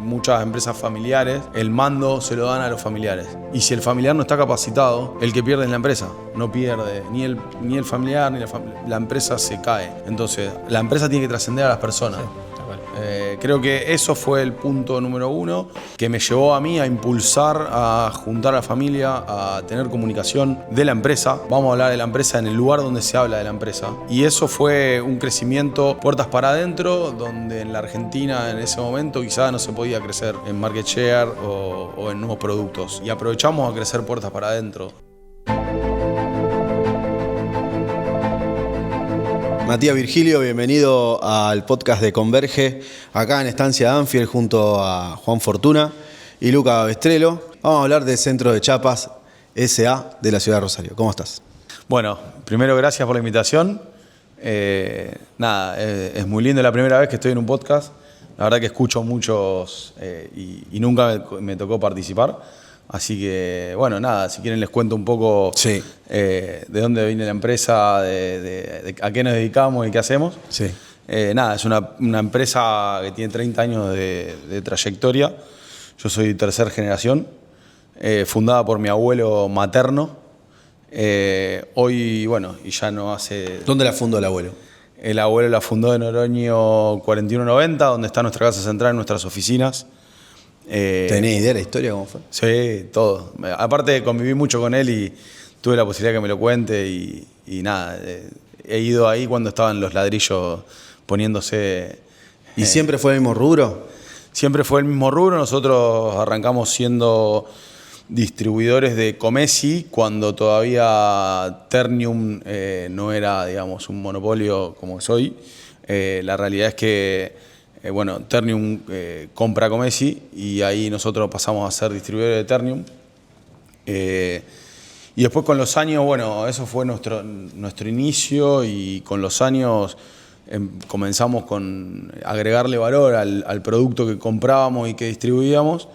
muchas empresas familiares, el mando se lo dan a los familiares. Y si el familiar no está capacitado, el que pierde es la empresa. No pierde ni el familiar ni la empresa se cae. Entonces, la empresa tiene que trascender a las personas. Sí. Creo que eso fue el punto número uno que me llevó a mí a impulsar, a juntar a la familia, a tener comunicación de la empresa. Vamos a hablar de la empresa en el lugar donde se habla de la empresa. Y eso fue un crecimiento puertas para adentro, donde en la Argentina en ese momento quizás no se podía crecer en market share o en nuevos productos. Y aprovechamos a crecer puertas para adentro. Matías Virgilio, bienvenido al podcast de Converge, acá en Estancia Anfield junto a Juan Fortuna y Luca Bestrelo. Vamos a hablar del Centro de Chapas S.A. de la ciudad de Rosario. ¿Cómo estás? Bueno, primero gracias por la invitación. Es muy lindo, la primera vez que estoy en un podcast. La verdad que escucho muchos y nunca me tocó participar. Así que, bueno, nada, si quieren les cuento un poco Sí. De dónde viene la empresa, de a qué nos dedicamos y qué hacemos. Sí. Es una empresa que tiene 30 años de trayectoria. Yo soy tercera generación, fundada por mi abuelo materno. Hoy, bueno, y ya no hace... ¿Dónde la fundó el abuelo? El abuelo la fundó en Oroño 4190, donde está nuestra casa central, nuestras oficinas. ¿Tenés idea de la historia cómo fue? Sí, todo. Aparte conviví mucho con él y tuve la posibilidad que me lo cuente y nada, he ido ahí cuando estaban los ladrillos poniéndose. ¿Y siempre fue el mismo rubro? Siempre fue el mismo rubro. Nosotros arrancamos siendo distribuidores de Comesi cuando todavía Ternium no era, digamos, un monopolio como es hoy. La realidad es que Ternium compra Comesi y ahí nosotros pasamos a ser distribuidores de Ternium. Y después con los años, bueno, eso fue nuestro inicio y con los años comenzamos con agregarle valor al producto que comprábamos y que distribuíamos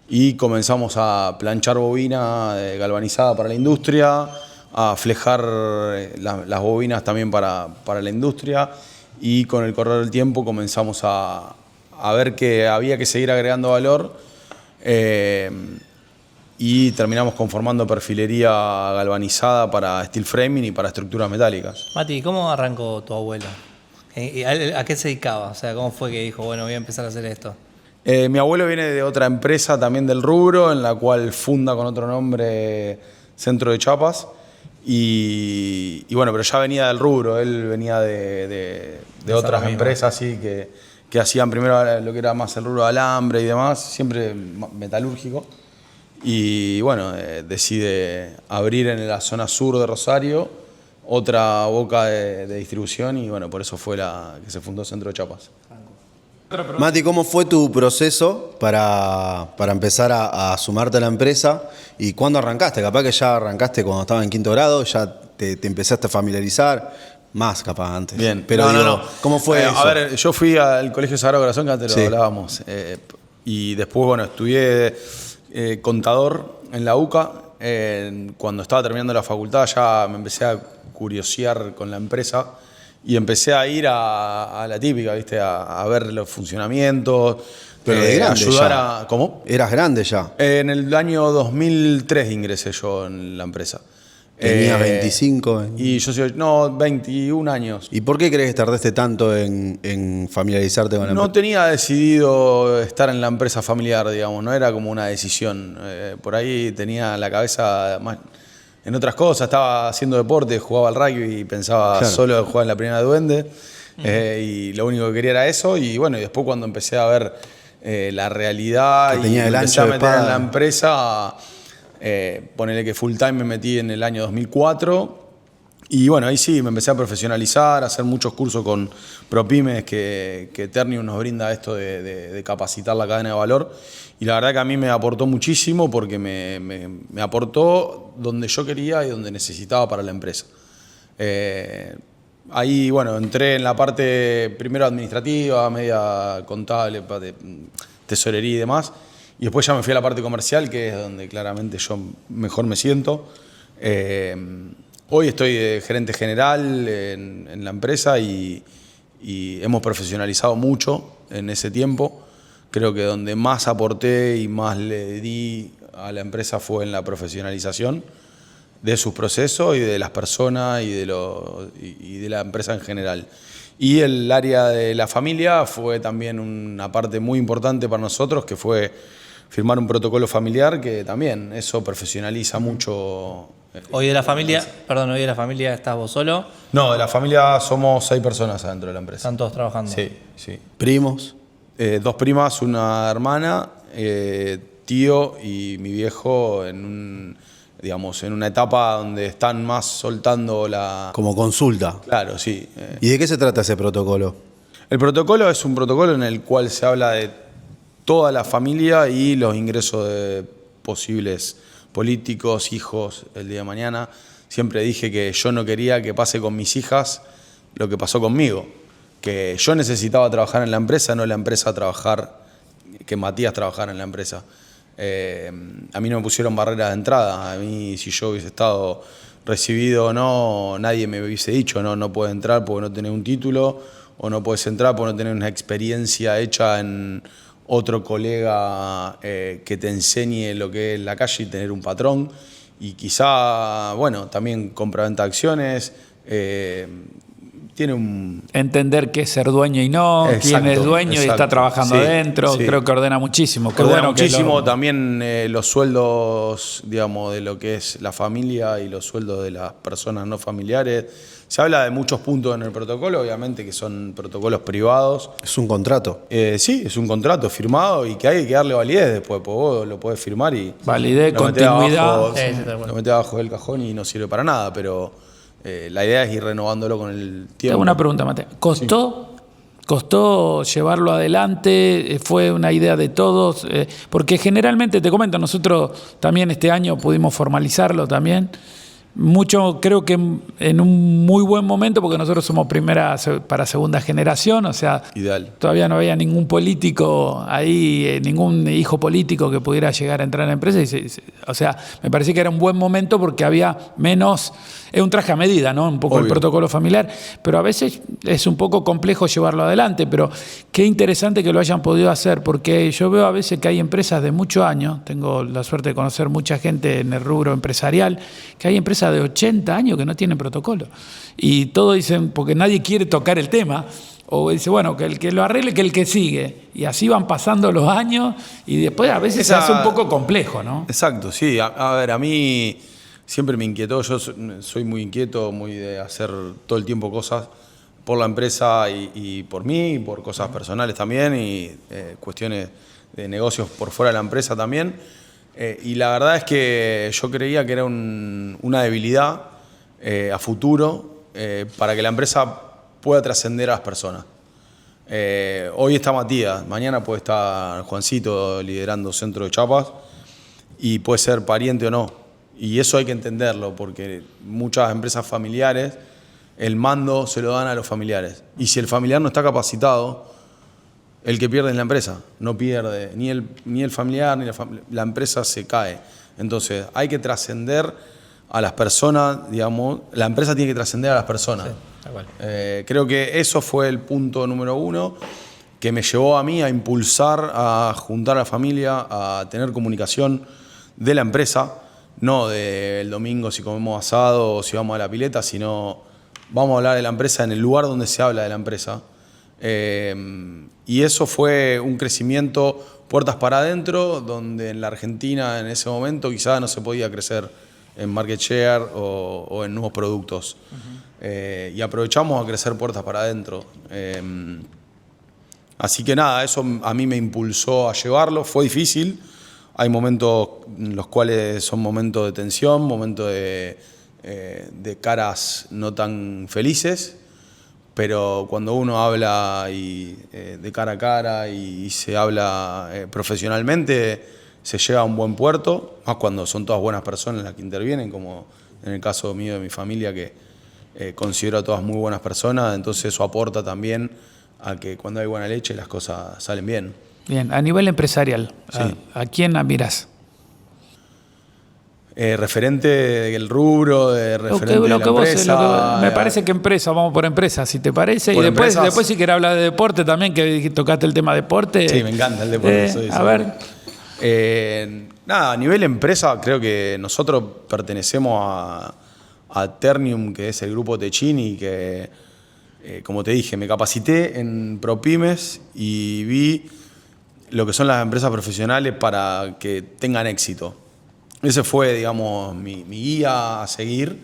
y comenzamos a planchar bobina galvanizada para la industria, a flejar las bobinas también para la industria. Y con el correr del tiempo comenzamos a ver que había que seguir agregando valor y terminamos conformando perfilería galvanizada para steel framing y para estructuras metálicas. Mati, ¿cómo arrancó tu abuelo? ¿A qué se dedicaba? O sea, ¿cómo fue que dijo, bueno, voy a empezar a hacer esto? Mi abuelo viene de otra empresa también del rubro, en la cual funda con otro nombre Centro de Chapas. Y bueno, pero ya venía del rubro, él venía de otras empresas así que hacían primero lo que era más el rubro de alambre y demás, siempre metalúrgico. Y bueno, decide abrir en la zona sur de Rosario otra boca de distribución y bueno, por eso fue que se fundó Centro de Chapas. Mati, ¿cómo fue tu proceso para empezar a sumarte a la empresa? ¿Y cuándo arrancaste? Capaz que ya arrancaste cuando estaba en quinto grado, ya te empezaste a familiarizar, más capaz antes. Bien, pero no. ¿cómo fue eso? A ver, yo fui al Colegio Sagrado Corazón, que antes lo hablábamos, y después, bueno, estudié contador en la UCA. Cuando estaba terminando la facultad ya me empecé a curiosear con la empresa. Y empecé a ir a la típica, ¿viste? A ver los funcionamientos. Pero de grande ayudar ya. ¿Cómo? ¿Eras grande ya? En el año 2003 ingresé yo en la empresa. ¿Tenías 25? Y yo soy, 21 años. ¿Y por qué crees que tardaste tanto en familiarizarte con la empresa? No tenía decidido estar en la empresa familiar, digamos, no era como una decisión. Por ahí tenía la cabeza más en otras cosas, estaba haciendo deporte, jugaba al rugby y pensaba solo en jugar en la primera de Duende. Y lo único que quería era eso. Y bueno, y después cuando empecé a ver la realidad y me empecé a meter en la empresa, ponele que full time me metí en el año 2004. Y bueno, ahí sí, me empecé a profesionalizar, a hacer muchos cursos con ProPymes que Ternium nos brinda esto de capacitar la cadena de valor. Y la verdad que a mí me aportó muchísimo porque me aportó donde yo quería y donde necesitaba para la empresa. Ahí, bueno, entré en la parte primero administrativa, media contable, de tesorería y demás. Y después ya me fui a la parte comercial, que es donde claramente yo mejor me siento. Hoy estoy de gerente general en la empresa y hemos profesionalizado mucho en ese tiempo. creo que donde más aporté y más le di a la empresa fue en la profesionalización de sus procesos y de las personas y de la empresa en general. Y el área de la familia fue también una parte muy importante para nosotros, que fue firmar un protocolo familiar, que también eso profesionaliza mucho. Hoy de la familia, hoy de la familia estás vos solo. No, de la familia somos 6 personas adentro de la empresa. Están todos trabajando. Sí, sí. ¿Primos? 2 primas, una hermana, tío y mi viejo en una etapa donde están más soltando la... Como consulta. Claro, sí. ¿Y de qué se trata ese protocolo? El protocolo es un protocolo en el cual se habla de toda la familia y los ingresos de posibles políticos, hijos, el día de mañana. Siempre dije que yo no quería que pase con mis hijas lo que pasó conmigo, que yo necesitaba trabajar en la empresa, no la empresa que Matías trabajara en la empresa. A mí no me pusieron barreras de entrada. A mí, si yo hubiese estado recibido o no, nadie me hubiese dicho no puedes entrar porque no tenés un título, o no puedes entrar porque no tenés una experiencia hecha en otro colega que te enseñe lo que es la calle y tener un patrón. Y quizá, bueno, también compra-venta de acciones. Tiene un... Entender qué es ser dueño y no, Exacto, quién es dueño y está trabajando sí, adentro, sí. creo que ordena muchísimo. Qué Ordena bueno muchísimo que también los sueldos, digamos, de lo que es la familia y los sueldos de las personas no familiares. Se habla de muchos puntos en el protocolo, obviamente que son protocolos privados. Es un contrato. Sí, es un contrato firmado y que hay que darle validez después, porque vos lo podés firmar y... validez, lo metés continuidad. abajo, Sí, tal cual. lo metés abajo del cajón y no sirve para nada, pero la idea es ir renovándolo con el tiempo. Tengo una pregunta, Mateo. ¿Costó llevarlo adelante? ¿Fue una idea de todos? Porque generalmente, te comento, nosotros también este año pudimos formalizarlo también. Mucho, creo que en un muy buen momento, porque nosotros somos primera para segunda generación, o sea, Ideal. todavía no había ningún político ahí, ningún hijo político que pudiera llegar a entrar en la empresa. O sea, me parecía que era un buen momento porque había menos, es un traje a medida, ¿no? Un poco. Obvio. El protocolo familiar, pero a veces es un poco complejo llevarlo adelante, pero qué interesante que lo hayan podido hacer, porque yo veo a veces que hay empresas de muchos años, tengo la suerte de conocer mucha gente en el rubro empresarial, que hay empresas de 80 años que no tienen protocolo. Y todos dicen, porque nadie quiere tocar el tema, o dice, bueno, que el que lo arregle, que el que sigue. Y así van pasando los años y después a veces se hace un poco complejo, ¿no? Exacto, sí. A ver, a mí siempre me inquietó, yo soy muy inquieto, muy de hacer todo el tiempo cosas por la empresa y por mí, por cosas personales también y cuestiones de negocios por fuera de la empresa también. Y la verdad es que yo creía que era una debilidad a futuro para que la empresa pueda trascender a las personas. Hoy está Matías, mañana puede estar Juancito liderando Centro de Chapas y puede ser pariente o no. Y eso hay que entenderlo porque muchas empresas familiares el mando se lo dan a los familiares. Y si el familiar no está capacitado, el que pierde es la empresa, no pierde ni el familiar ni la empresa se cae. Entonces hay que trascender a las personas, digamos, la empresa tiene que trascender a las personas. Sí, tal cual. Creo que eso fue el punto número 1 que me llevó a mí a impulsar, a juntar a la familia, a tener comunicación de la empresa, no del domingo si comemos asado o si vamos a la pileta, sino vamos a hablar de la empresa en el lugar donde se habla de la empresa. Y eso fue un crecimiento puertas para adentro, donde en la Argentina en ese momento quizás no se podía crecer en market share o en nuevos productos. Y aprovechamos a crecer puertas para adentro. Así que nada, eso a mí me impulsó a llevarlo. Fue difícil. Hay momentos en los cuales son momentos de tensión, momentos de caras no tan felices. Pero cuando uno habla de cara a cara y se habla profesionalmente, se llega a un buen puerto, más cuando son todas buenas personas las que intervienen, como en el caso mío de mi familia, que considero a todas muy buenas personas, entonces eso aporta también a que cuando hay buena leche las cosas salen bien. Bien, a nivel empresarial, Sí. ¿a quién admirás? referente del rubro, de referente de la empresa. Me parece que empresa, vamos por empresa, si te parece. Por Y después empresas. si querés hablar de deporte también, que tocaste el tema deporte. Sí, me encanta el deporte. A ver. Nada, a nivel empresa, creo que nosotros pertenecemos a Ternium, que es el grupo Techini, que, como te dije, me capacité en ProPymes y vi lo que son las empresas profesionales para que tengan éxito. Ese fue, digamos, mi guía a seguir.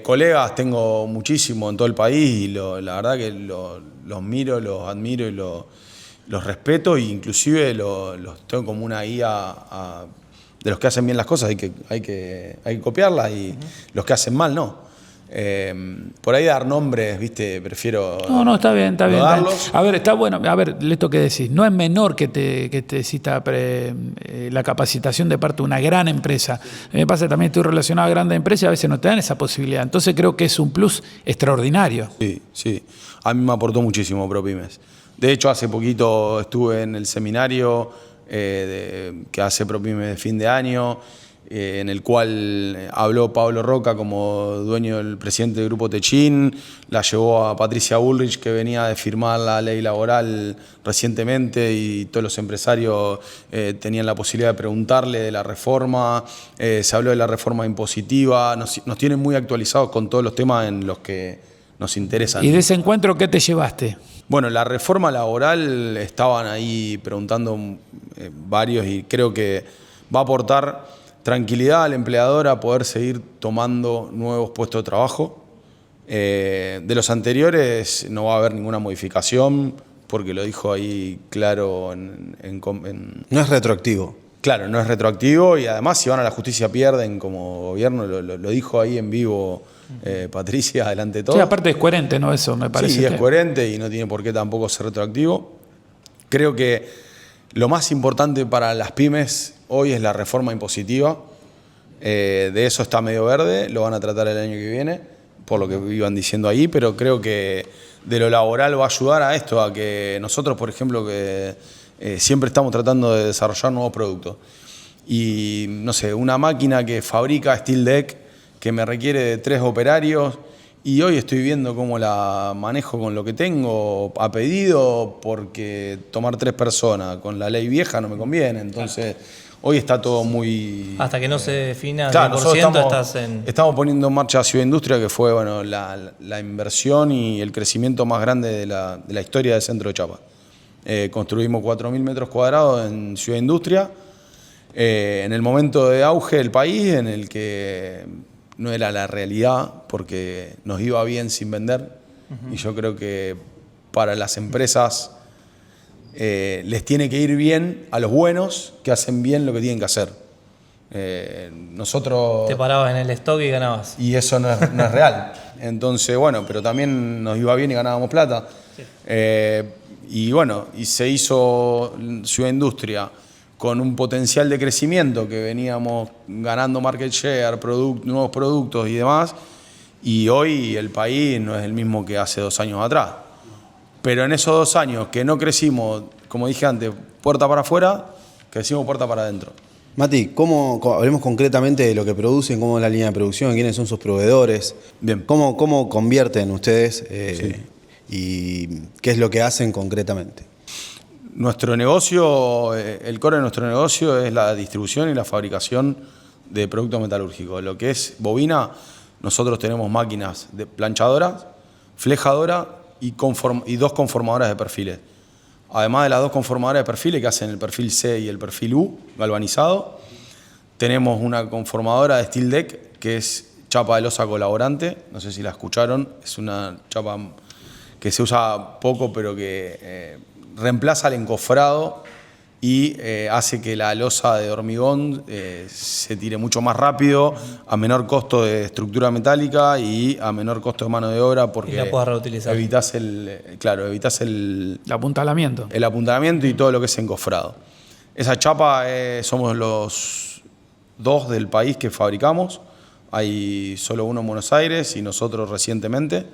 Colegas tengo muchísimo en todo el país y la verdad que los miro, los admiro y los respeto, e inclusive los tengo como una guía de los que hacen bien las cosas, hay que copiarlas, y los que hacen mal no. Por ahí dar nombres, viste, prefiero No, está bien. darlos. A ver, está bueno. A ver, esto que decís, no es menor que te exista la capacitación de parte de una gran empresa. A mí me pasa que también estoy relacionado a grandes empresas y a veces no te dan esa posibilidad. Entonces creo que es un plus extraordinario. Sí. A mí me aportó muchísimo ProPymes. De hecho, hace poquito estuve en el seminario que hace ProPymes de fin de año, en el cual habló Pablo Roca como dueño del presidente del grupo Techin, la llevó a Patricia Bullrich, que venía de firmar la ley laboral recientemente, y todos los empresarios tenían la posibilidad de preguntarle de la reforma. Se habló de la reforma impositiva, nos tienen muy actualizados con todos los temas en los que nos interesan. ¿Y de ese encuentro qué te llevaste? Bueno, la reforma laboral estaban ahí preguntando varios, y creo que va a aportar tranquilidad al empleador a poder seguir tomando nuevos puestos de trabajo. De los anteriores no va a haber ninguna modificación, porque lo dijo ahí claro No es retroactivo. Claro, no es retroactivo, y además si van a la justicia pierden como gobierno, lo dijo ahí en vivo Patricia, delante de todo. Sí, aparte es coherente, ¿no? Eso me parece. Sí, es coherente y no tiene por qué tampoco ser retroactivo. Creo que lo más importante para las pymes hoy es la reforma impositiva. De eso está medio verde, lo van a tratar el año que viene, por lo que iban diciendo ahí, pero creo que de lo laboral va a ayudar a esto, a que nosotros, por ejemplo, que siempre estamos tratando de desarrollar nuevos productos. Y, no sé, una máquina que fabrica Steel Deck, que me requiere de 3 operarios, y hoy estoy viendo cómo la manejo con lo que tengo a pedido, porque tomar 3 personas con la ley vieja no me conviene. Entonces, hoy está todo muy... Hasta que no se defina Claro, 100% estamos poniendo en marcha Ciudad Industria, que fue la inversión y el crecimiento más grande de la historia del centro de Chiapas. Construimos 4.000 metros cuadrados en Ciudad Industria, en el momento de auge del país, en el que no era la realidad, porque nos iba bien sin vender. Y yo creo que para las empresas les tiene que ir bien a los buenos que hacen bien lo que tienen que hacer. Nosotros... te parabas en el stock y ganabas. Y eso no es real. Entonces, bueno, pero también nos iba bien y ganábamos plata. Sí. Y bueno, y se hizo Ciudad Industria con un potencial de crecimiento, que veníamos ganando market share, nuevos productos y demás, y hoy el país no es el mismo que hace 2 años atrás. Pero en esos 2 años que no crecimos, como dije antes, puerta para afuera, crecimos puerta para adentro. Mati, hablemos concretamente de lo que producen, cómo es la línea de producción, quiénes son sus proveedores. Bien. ¿Cómo convierten ustedes Sí. y qué es lo que hacen concretamente? Nuestro negocio, el core de nuestro negocio es la distribución y la fabricación de productos metalúrgicos. Lo que es bobina, nosotros tenemos máquinas de planchadoras, flejadoras y 2 conformadoras de perfiles. Además de las 2 conformadoras de perfiles que hacen el perfil C y el perfil U galvanizado, tenemos una conformadora de Steel Deck, que es chapa de losa colaborante. No sé si la escucharon, es una chapa que se usa poco, pero que reemplaza el encofrado y hace que la losa de hormigón se tire mucho más rápido, a menor costo de estructura metálica y a menor costo de mano de obra, porque y la puedes reutilizar. evitas el apuntalamiento. El apuntalamiento y todo lo que es encofrado. Esa chapa somos los 2 del país que fabricamos. Hay solo uno en Buenos Aires y nosotros recientemente.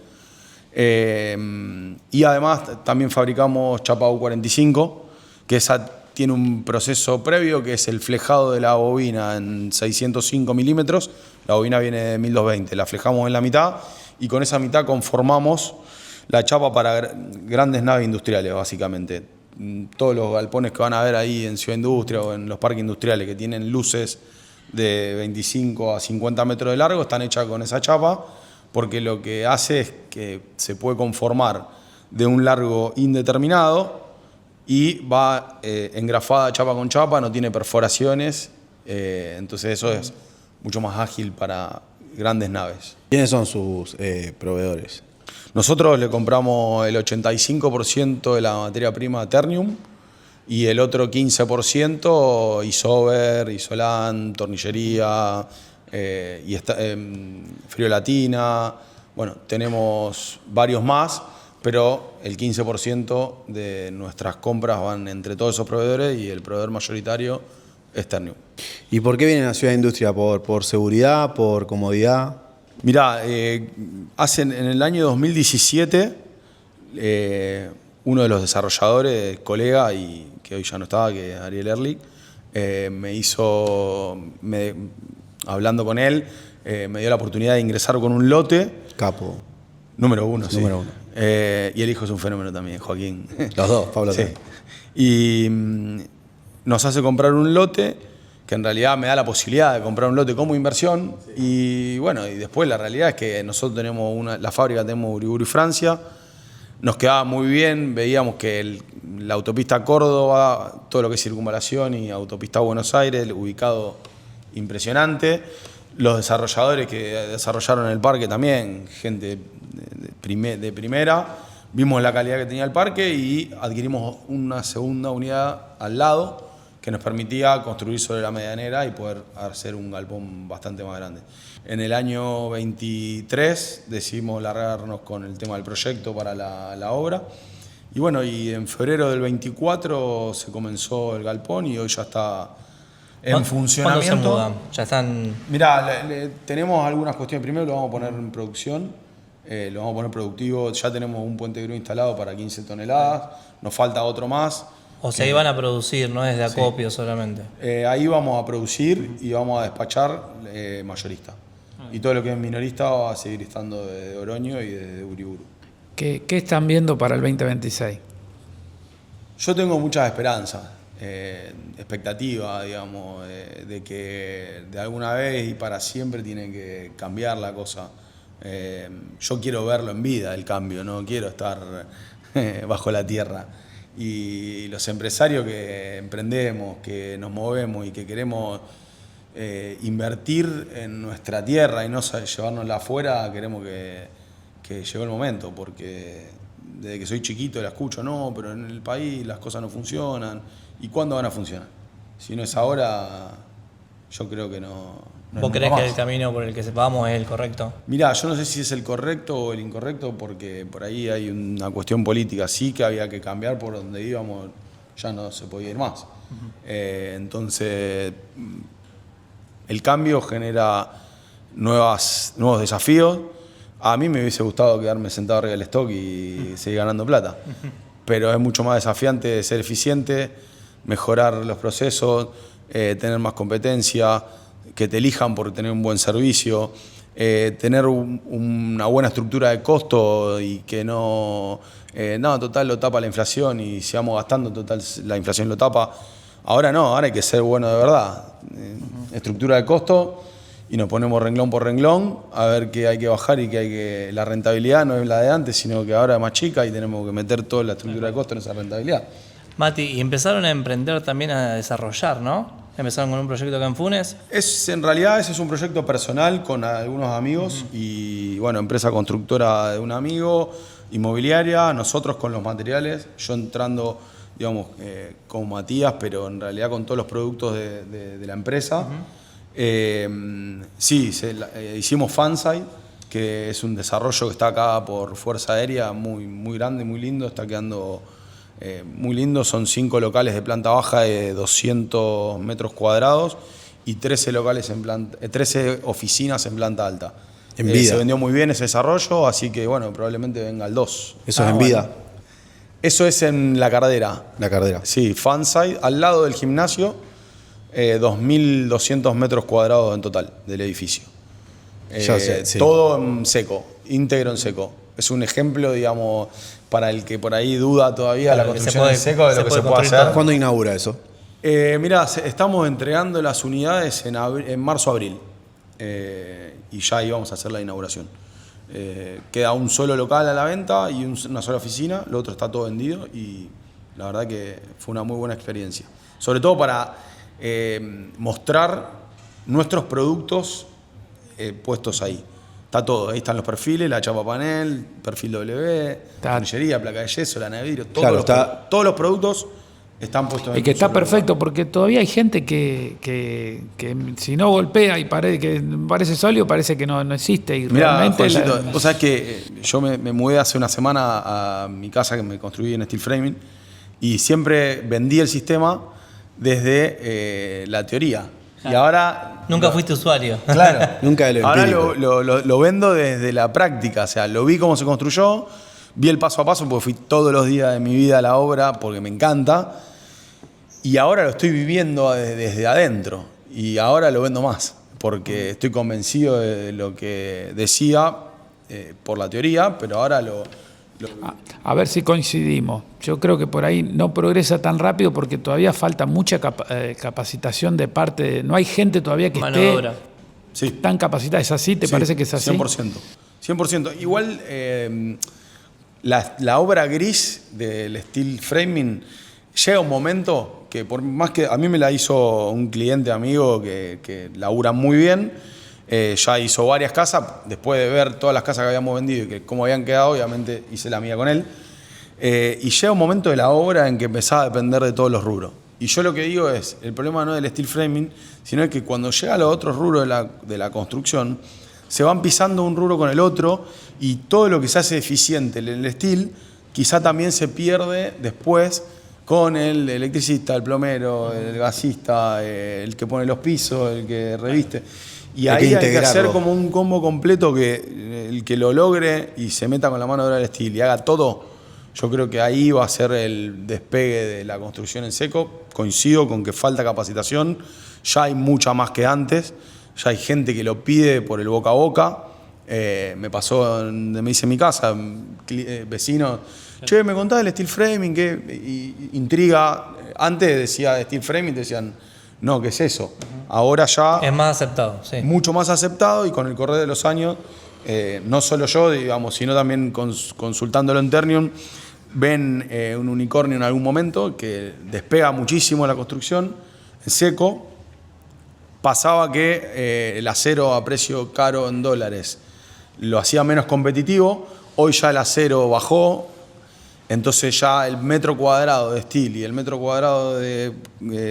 Y además también fabricamos chapa U45, que esa tiene un proceso previo que es el flejado de la bobina en 605 milímetros. La bobina viene de 1220, la flejamos en la mitad y con esa mitad conformamos la chapa para grandes naves industriales, básicamente. Todos los galpones que van a ver ahí en Ciudad Industria o en los parques industriales que tienen luces de 25 a 50 metros de largo están hechas con esa chapa, porque lo que hace es que se puede conformar de un largo indeterminado y va engrafada chapa con chapa, no tiene perforaciones, entonces eso es mucho más ágil para grandes naves. ¿Quiénes son sus proveedores? Nosotros le compramos el 85% de la materia prima a Ternium y el otro 15% Isover, Isolan, tornillería, Friolatina. Bueno, tenemos varios más, pero el 15% de nuestras compras van entre todos esos proveedores y el proveedor mayoritario es Ternium. ¿Y por qué vienen a Ciudad Industria? ¿Por seguridad, por comodidad? Mirá, en el año 2017, uno de los desarrolladores, colega, y que hoy ya no estaba, que es Ariel Ehrlich, hablando con él, me dio la oportunidad de ingresar con un lote. Capo. Número uno, sí. Número uno. Y el hijo es un fenómeno también, Joaquín. Los dos, Pablo. Sí. Y nos hace comprar un lote que en realidad me da la posibilidad de comprar un lote como inversión. Y bueno, y después la realidad es que nosotros tenemos la fábrica tenemos Uriburu y Francia, nos quedaba muy bien, veíamos que la autopista Córdoba, todo lo que es circunvalación y autopista Buenos Aires, ubicado impresionante. Los desarrolladores que desarrollaron el parque también, gente de primera. Vimos la calidad que tenía el parque y adquirimos una segunda unidad al lado que nos permitía construir sobre la medianera y poder hacer un galpón bastante más grande. En el año 23 decidimos largarnos con el tema del proyecto para la obra. Y bueno, y en febrero del 24 se comenzó el galpón y hoy ya está en funcionamiento. ¿Cuándo se mudan? Ya están... Mirá, tenemos algunas cuestiones. Primero lo vamos a poner en producción, lo vamos a poner productivo. Ya tenemos un puente de grúa instalado para 15 toneladas, nos falta otro más. O sea, ahí van a producir, no es de acopio solamente. Ahí vamos a producir y vamos a despachar mayorista. Y todo lo que es minorista va a seguir estando de Oroño y de Uriburu. ¿Qué están viendo para el 2026? Yo tengo muchas esperanzas, expectativas, digamos, de que de alguna vez y para siempre tiene que cambiar la cosa. Yo quiero verlo en vida, el cambio, no quiero estar bajo la tierra. Y los empresarios que emprendemos, que nos movemos y que queremos invertir en nuestra tierra y no llevárnosla afuera, queremos que llegó el momento, porque desde que soy chiquito la escucho, no, pero en el país las cosas no funcionan. ¿Y cuándo van a funcionar? Si no es ahora, yo creo que no. ¿Vos creés que el camino por el que vamos es el correcto? Mirá, yo no sé si es el correcto o el incorrecto, porque por ahí hay una cuestión política. Sí que había que cambiar por donde íbamos, ya no se podía ir más. Entonces, el cambio genera nuevos desafíos. A mí me hubiese gustado quedarme sentado arriba del stock y seguir ganando plata. Pero es mucho más desafiante ser eficiente, mejorar los procesos, tener más competencia, que te elijan por tener un buen servicio, tener una buena estructura de costo y que no, total lo tapa la inflación y sigamos gastando, total la inflación lo tapa. Ahora no, ahora hay que ser bueno de verdad. Estructura de costo y nos ponemos renglón por renglón a ver qué hay que bajar y la rentabilidad no es la de antes, sino que ahora es más chica y tenemos que meter toda la estructura de costo en esa rentabilidad. Mati, y empezaron a emprender también a desarrollar, ¿no? Empezaron con un proyecto acá en Funes. En realidad ese es un proyecto personal con algunos amigos y bueno, empresa constructora de un amigo, inmobiliaria, nosotros con los materiales, yo entrando, digamos, con Matías, pero en realidad con todos los productos de la empresa. Hicimos Fanside, que es un desarrollo que está acá por Fuerza Aérea, muy, muy grande, muy lindo, está quedando muy lindo. Son 5 locales de planta baja de 200 metros cuadrados y 13 oficinas en planta alta. En vida. Se vendió muy bien ese desarrollo, así que bueno, probablemente venga el 2. ¿Eso es en vida? Eso es en La Cardera. La Cardera. Sí, Fanside, al lado del gimnasio, 2.200 metros cuadrados en total del edificio. Ya sé, sí. Todo en seco, íntegro en seco. Es un ejemplo, digamos, para el que por ahí duda todavía la construcción en seco de lo que se puede hacer. ¿Cuándo inaugura eso? Mirá, estamos entregando las unidades en marzo-abril. Y ya ahí vamos a hacer la inauguración. Queda un solo local a la venta y una sola oficina. Lo otro está todo vendido y la verdad que fue una muy buena experiencia. Sobre todo para mostrar nuestros productos puestos ahí. Está todo, ahí están los perfiles, la chapa panel, perfil W, tornillería, placa de yeso, lana de vidrio, todos los productos están puestos en y que está perfecto, porque todavía hay gente que si no golpea y parece sólido, parece que no existe. Y mirá, realmente Juancito, vos sabés que yo me mudé hace una semana a mi casa que me construí en Steel Framing y siempre vendí el sistema desde la teoría. Y ahora... Nunca fuiste usuario. Claro. Nunca de lo ahora empírico. lo vendo desde la práctica. O sea, lo vi cómo se construyó, vi el paso a paso, porque fui todos los días de mi vida a la obra, porque me encanta. Y ahora lo estoy viviendo desde adentro. Y ahora lo vendo más, porque estoy convencido de lo que decía por la teoría, pero ahora A ver si coincidimos. Yo creo que por ahí no progresa tan rápido porque todavía falta mucha capacitación de parte. No hay gente todavía que Mano de esté obra. Sí. tan capacitada. ¿Es así? ¿Te parece que es así? 100%. 100%. Igual la obra gris del steel framing llega un momento que por más que a mí me la hizo un cliente amigo que labura muy bien, ya hizo varias casas, después de ver todas las casas que habíamos vendido y que cómo habían quedado, obviamente hice la mía con él. Y llega un momento de la obra en que empezaba a depender de todos los rubros. Y yo lo que digo es, el problema no es del steel framing, sino es que cuando llega a los otros rubros de la construcción, se van pisando un rubro con el otro y todo lo que se hace eficiente en el steel, quizá también se pierde después con el electricista, el plomero, el gasista, el que pone los pisos, el que reviste. Y ahí hay que hacer como un combo completo que el que lo logre y se meta con la mano de obra del steel y haga todo. Yo creo que ahí va a ser el despegue de la construcción en seco. Coincido con que falta capacitación. Ya hay mucha más que antes. Ya hay gente que lo pide por el boca a boca. Me pasó, me hice en mi casa, vecinos. Che, me contás del steel framing, que intriga. Antes decía de steel framing, decían, no, ¿qué es eso? Ahora ya... Es más aceptado, sí. Mucho más aceptado y con el correr de los años, no solo yo, digamos, sino también consultándolo en Ternium, ven un unicornio en algún momento que despega muchísimo la construcción en seco. Pasaba que el acero a precio caro en dólares lo hacía menos competitivo. Hoy ya el acero bajó, entonces ya el metro cuadrado de steel y el metro cuadrado de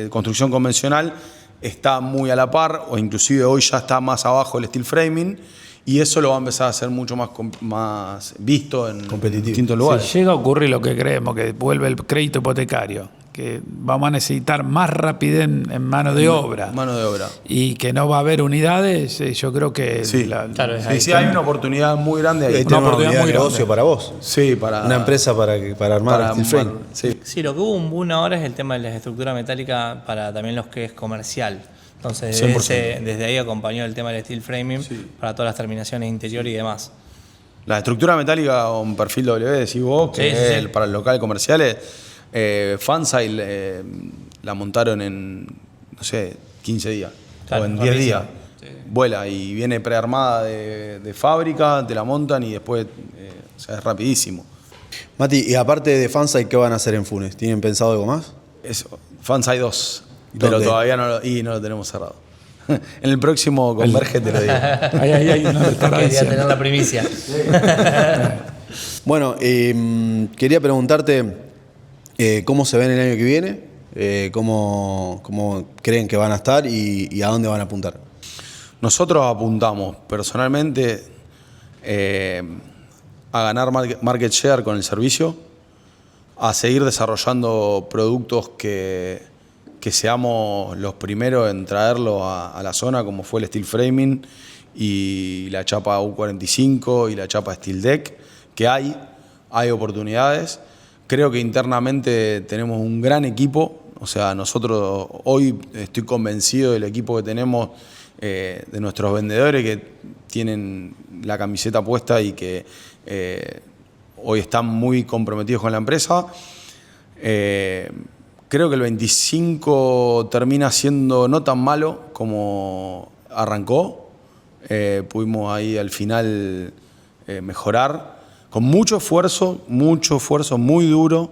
construcción convencional está muy a la par, o inclusive hoy ya está más abajo el steel framing. Y eso lo va a empezar a hacer mucho más visto en distintos lugares. Si llega a ocurrir lo que creemos, que vuelve el crédito hipotecario, que vamos a necesitar más rapidez en mano de obra. Mano de obra. Y que no va a haber unidades, yo creo que... Sí, claro, sí, hay una oportunidad muy grande ahí. Una oportunidad de negocio para vos. Sí, para... Una empresa para armar steel frame. Sí. Lo que hubo un boom ahora es el tema de la estructura metálica para también los que es comercial. Entonces, desde ahí acompañó el tema del steel framing para todas las terminaciones interior y demás. La estructura metálica con perfil W, decís vos, que es para el local comerciales, Fanside la montaron en, no sé, 15 días, o en 10 días. Sí. Vuela y viene prearmada de fábrica, te la montan y después, o sea, es rapidísimo. Mati, y aparte de Fanside, ¿qué van a hacer en Funes? ¿Tienen pensado algo más? Fanside 2. Pero todavía no lo tenemos cerrado. En el próximo Converge te lo digo. Ahí quería tener la primicia. Bueno, quería preguntarte cómo se ven el año que viene, cómo creen que van a estar y a dónde van a apuntar. Nosotros apuntamos personalmente a ganar market share con el servicio, a seguir desarrollando productos que seamos los primeros en traerlo a la zona, como fue el steel framing y la chapa U45 y la chapa steel deck, que hay oportunidades. creo que internamente tenemos un gran equipo. O sea, nosotros hoy estoy convencido del equipo que tenemos, de nuestros vendedores que tienen la camiseta puesta y que hoy están muy comprometidos con la empresa. Creo que el 25 termina siendo no tan malo como arrancó. Pudimos ahí al final mejorar con mucho esfuerzo, muy duro,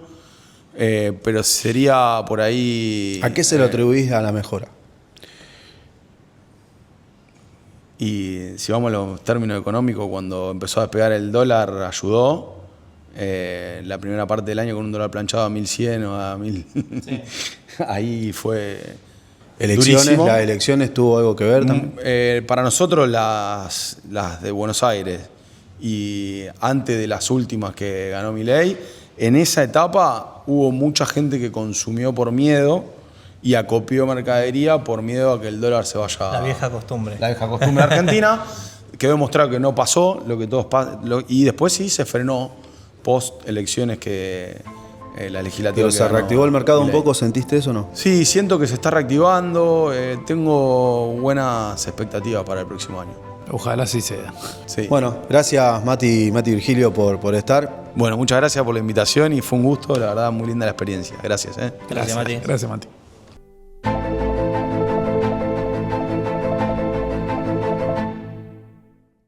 pero sería por ahí... ¿A qué se lo atribuís a la mejora? Y si vamos a los términos económicos, cuando empezó a despegar el dólar ayudó. La primera parte del año con un dólar planchado a 1100 o a 1000. Sí. Ahí fue durísimo. ¿Las elecciones tuvo algo que ver también? Para nosotros las de Buenos Aires y antes de las últimas que ganó Milei, en esa etapa hubo mucha gente que consumió por miedo y acopió mercadería por miedo a que el dólar se vaya... La vieja costumbre. La vieja costumbre argentina. Quedó demostrado que no pasó, y después sí se frenó post elecciones que la legislativa... ¿Pero se reactivó el mercado un poco? ¿Sentiste eso o no? Sí, siento que se está reactivando. Tengo buenas expectativas para el próximo año. Ojalá así sea. Sí. Bueno, gracias Mati Virgilio por estar. Bueno, muchas gracias por la invitación y fue un gusto, la verdad, muy linda la experiencia. Gracias. Gracias, Mati. Gracias, Mati.